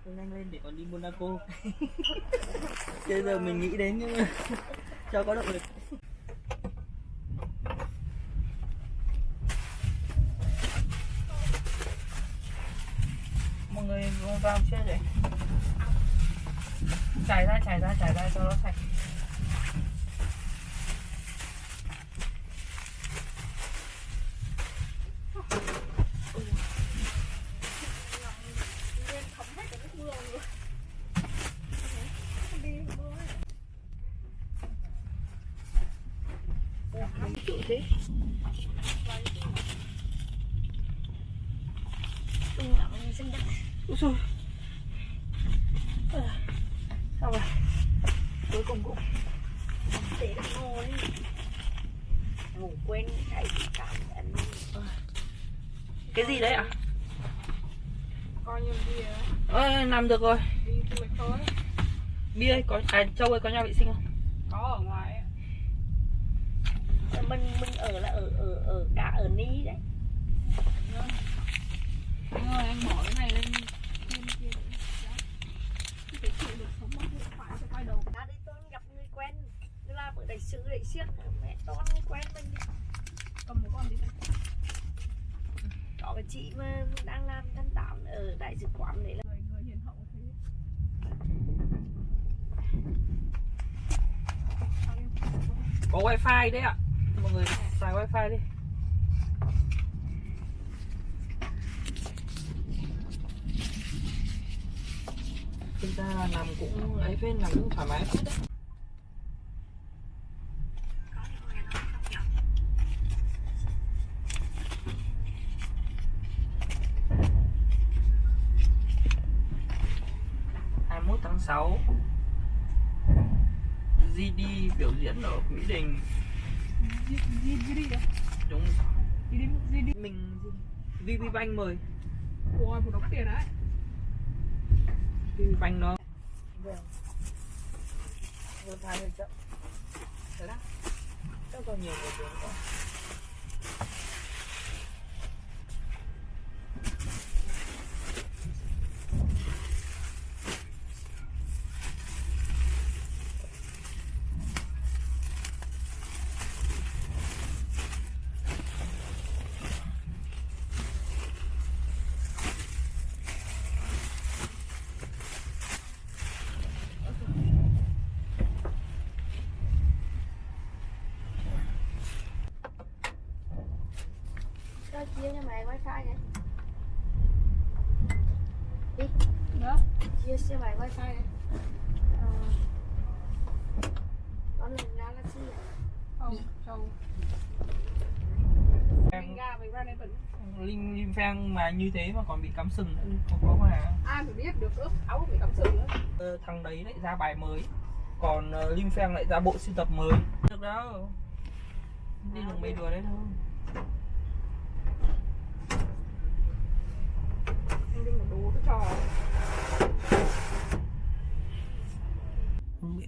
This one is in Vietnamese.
Nhanh lên để còn đi Monaco. Bây giờ mình nghĩ đến nhưng mà cho có động lực. Mọi người vào chưa vậy? Trải ra cho nó sạch. Chủ thế. Ôi trời. Sao rồi? Cuối cùng cũng để được ngồi. Ngủ quên cái cảm nhận. Cái gì đấy ạ? Coi như bia. Nằm được rồi. Đi du lịch thôi. Bia có Châu ơi có nhà vệ sinh không? Có ở ngoài. Mình ở là ở cả ở Ni đấy. Anh ơi, anh bỏ cái này lên kia. Cái chịu được sống mất phải cho quay đầu. Ra đây tôi gặp người quen, như là ở đại sứ đại siếc mẹ con quen mình. Cầm một con đi. Có cái chị mà đang làm thanh tạm ở đại sứ quán đấy là Người hiền hậu thế. Có wifi đấy ạ. Mọi người xài wifi đi. Chúng ta làm cũng ấy phết, làm cũng thoải mái phết đấy. Tháng 6 GD biểu diễn ở Mỹ Đình. GD à? Đúng GD. mình VPBank mời. Ôi, một đống tiền đấy. VPBank nó vừa 20 triệu. thế đó, rất còn nhiều người tiền quá. Cho chia cho mày wifi này. Đi. Đó. Chia cho mày wifi này. Nó là Galaxy à? Không, châu. Mình ra đây vẫn. Linh Phang mà như thế mà còn bị cắm sừng nữa, có mà. Ai phải biết được ước áo bị cắm sừng nữa. Thằng đấy lại ra bài mới, còn Linh Phang lại ra bộ sưu tập mới. Được đâu, đi được mấy đứa đấy thôi. Anh đừng có đố cái trò. Không biết.